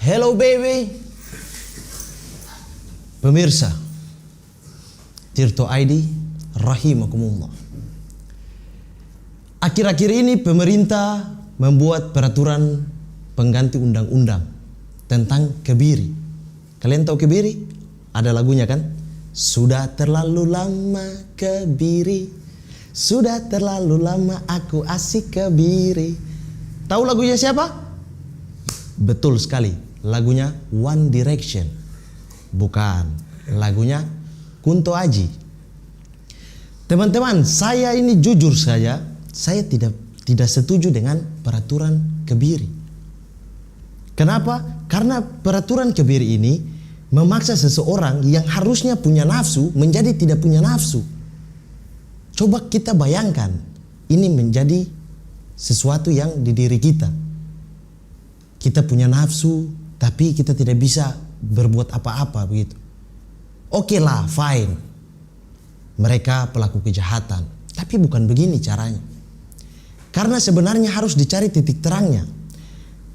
Hello baby. Pemirsa Tirto ID rahimakumullah. Akhir-akhir ini pemerintah membuat peraturan pengganti undang-undang tentang kebiri. Kalian tahu kebiri? Ada lagunya kan? Sudah terlalu lama kebiri, sudah terlalu lama aku asik kebiri. Tahu lagunya siapa? Betul sekali, lagunya One Direction. Bukan, lagunya Kunto Aji. Teman-teman, saya ini jujur saja, saya tidak setuju dengan peraturan kebiri. Kenapa? Karena peraturan kebiri ini memaksa seseorang yang harusnya punya nafsu menjadi tidak punya nafsu. Coba kita bayangkan, ini menjadi sesuatu yang di diri kita. Kita punya nafsu, tapi kita tidak bisa berbuat apa-apa begitu. Oke lah, fine. Mereka pelaku kejahatan, tapi bukan begini caranya. Karena sebenarnya harus dicari titik terangnya.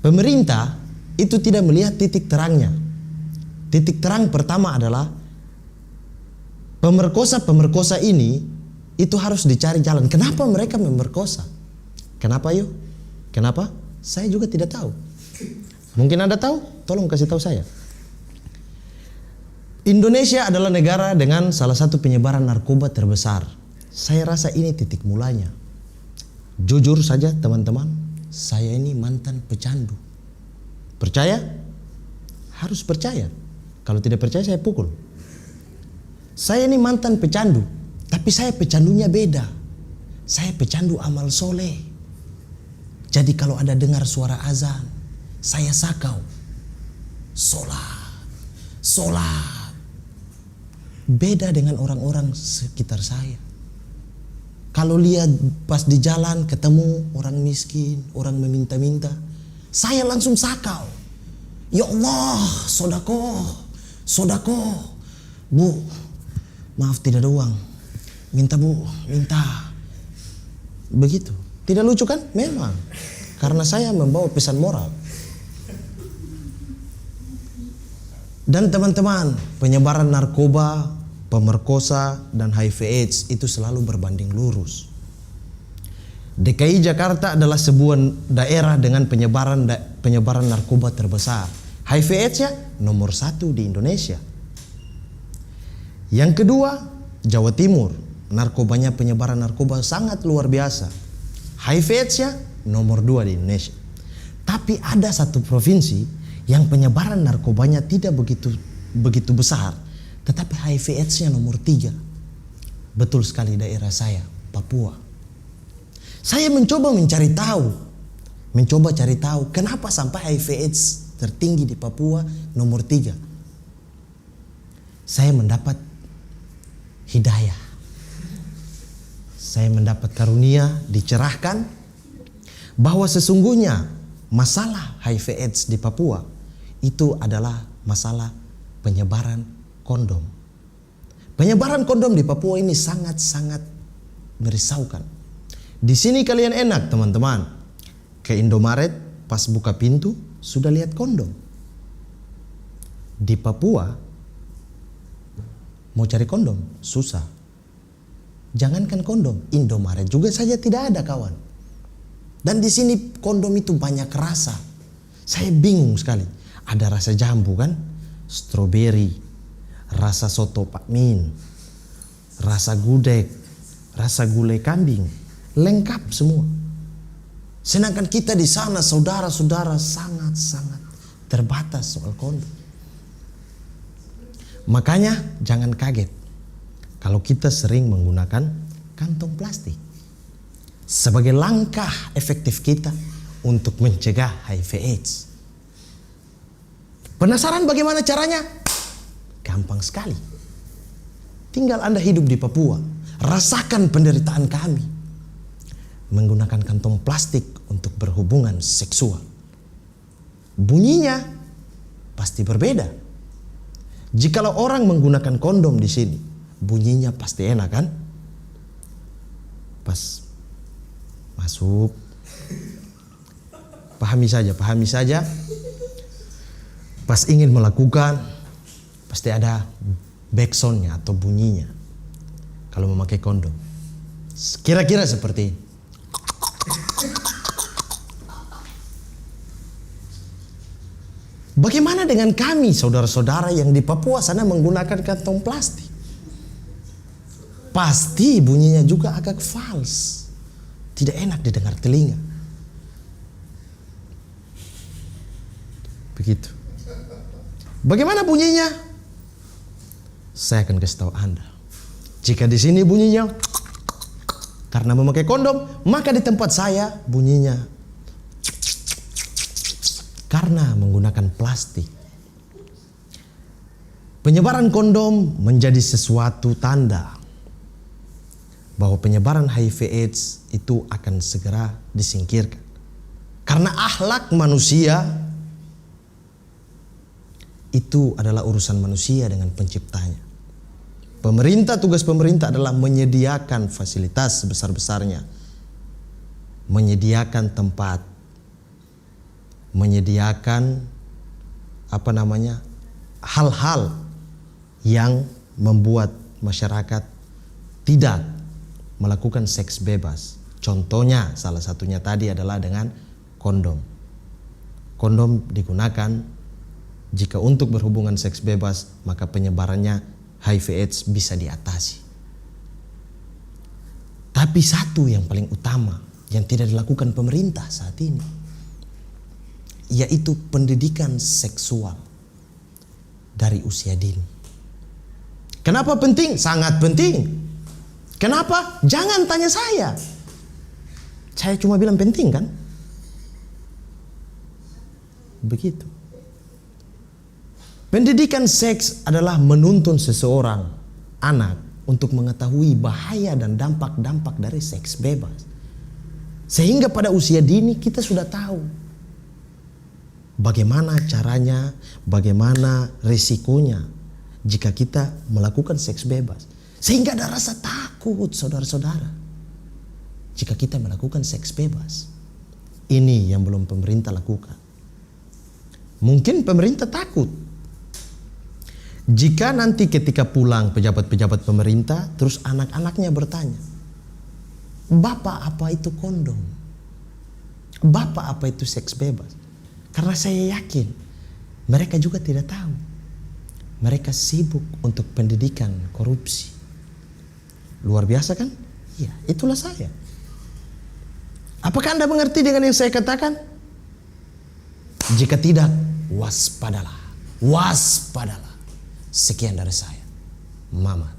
Pemerintah itu tidak melihat titik terangnya. Titik terang pertama adalah pemerkosa-pemerkosa ini itu harus dicari jalan. Kenapa mereka memerkosa? Kenapa yuk? Kenapa? Saya juga tidak tahu. Mungkin Anda tahu? Tolong kasih tahu saya. Indonesia adalah negara dengan salah satu penyebaran narkoba terbesar. Saya rasa ini titik mulanya. Jujur saja teman-teman, saya ini mantan pecandu. Percaya? Harus percaya. Kalau tidak percaya saya pukul. Saya ini mantan pecandu, tapi saya pecandunya beda. Saya pecandu amal soleh. Jadi kalau ada dengar suara azan, saya sakau. Sholat. Beda dengan orang-orang sekitar saya. Kalau lihat pas di jalan ketemu orang miskin, orang meminta-minta, saya langsung sakau. Ya Allah, sodako. Bu, maaf tidak ada uang. Minta bu, minta. Begitu. Tidak lucu kan? Memang. Karena saya membawa pesan moral. Dan teman-teman, penyebaran narkoba, pemerkosa, dan HIV/AIDS itu selalu berbanding lurus. DKI Jakarta adalah sebuah daerah dengan penyebaran narkoba terbesar. HIV/AIDS-nya nomor 1 di Indonesia. Yang kedua, Jawa Timur. Narkobanya, penyebaran narkoba sangat luar biasa. HIV/AIDS-nya nomor 2 di Indonesia. Tapi ada satu provinsi yang penyebaran narkobanya tidak begitu besar, tetapi HIV/AIDS-nya nomor 3. Betul sekali, daerah saya, Papua. Saya mencoba cari tahu kenapa sampai HIV/AIDS tertinggi di Papua nomor 3. Saya mendapat hidayah. Saya mendapat karunia, dicerahkan bahwa sesungguhnya masalah HIV/AIDS di Papua itu adalah masalah penyebaran kondom. Penyebaran kondom di Papua ini sangat-sangat merisaukan. Di sini kalian enak teman-teman. Ke Indomaret pas buka pintu sudah lihat kondom. Di Papua mau cari kondom susah. Jangankan kondom, Indomaret juga saja tidak ada kawan. Dan di sini kondom itu banyak rasa. Saya bingung sekali. Ada rasa jambu kan? Stroberi, rasa soto Pak Min, rasa gudeg, rasa gulai kambing, lengkap semua. Sedangkan kita di sana saudara-saudara sangat-sangat terbatas soal kondom. Makanya jangan kaget kalau kita sering menggunakan kantong plastik sebagai langkah efektif kita untuk mencegah HIV/AIDS. Penasaran bagaimana caranya? Gampang sekali. Tinggal Anda hidup di Papua, rasakan penderitaan kami menggunakan kantong plastik untuk berhubungan seksual. Bunyinya pasti berbeda. Jikalau orang menggunakan kondom di sini, bunyinya pasti enak kan? Pas masuk, pahami saja. Pas ingin melakukan, pasti ada backsoundnya atau bunyinya. Kalau memakai kondom, kira-kira seperti ini. Bagaimana dengan kami, saudara-saudara yang di Papua sana menggunakan kantong plastik? Pasti bunyinya juga agak fals, tidak enak didengar telinga. Begitu. Bagaimana bunyinya? Saya akan kasih tahu Anda. Jika di sini bunyinya karena memakai kondom, maka di tempat saya bunyinya karena menggunakan plastik. Penyebaran kondom menjadi sesuatu tanda bahwa penyebaran HIV/AIDS itu akan segera disingkirkan. Karena akhlak manusia itu adalah urusan manusia dengan penciptanya. Tugas pemerintah adalah menyediakan fasilitas sebesar-besarnya, menyediakan tempat, menyediakan hal-hal yang membuat masyarakat tidak melakukan seks bebas. Contohnya, salah satunya tadi adalah dengan kondom. Kondom digunakan jika untuk berhubungan seks bebas, maka penyebarannya HIV/AIDS bisa diatasi. Tapi satu yang paling utama yang tidak dilakukan pemerintah saat ini, yaitu pendidikan seksual dari usia dini. Kenapa penting? Sangat penting. Kenapa? Jangan tanya saya. Saya cuma bilang penting kan? Begitu. Pendidikan seks adalah menuntun seseorang, anak, untuk mengetahui bahaya dan dampak-dampak dari seks bebas. Sehingga pada usia dini kita sudah tahu bagaimana caranya, bagaimana risikonya jika kita melakukan seks bebas. Sehingga ada rasa takut, saudara-saudara, jika kita melakukan seks bebas. Ini yang belum pemerintah lakukan. Mungkin pemerintah takut jika nanti ketika pulang pejabat-pejabat pemerintah, terus anak-anaknya bertanya, "Bapak, apa itu kondom? Bapak, apa itu seks bebas?" Karena saya yakin mereka juga tidak tahu. Mereka sibuk untuk pendidikan korupsi. Luar biasa kan? Ya, itulah saya. Apakah Anda mengerti dengan yang saya katakan? Jika tidak, waspadalah. Waspadalah. Sekian dari saya, Mamat.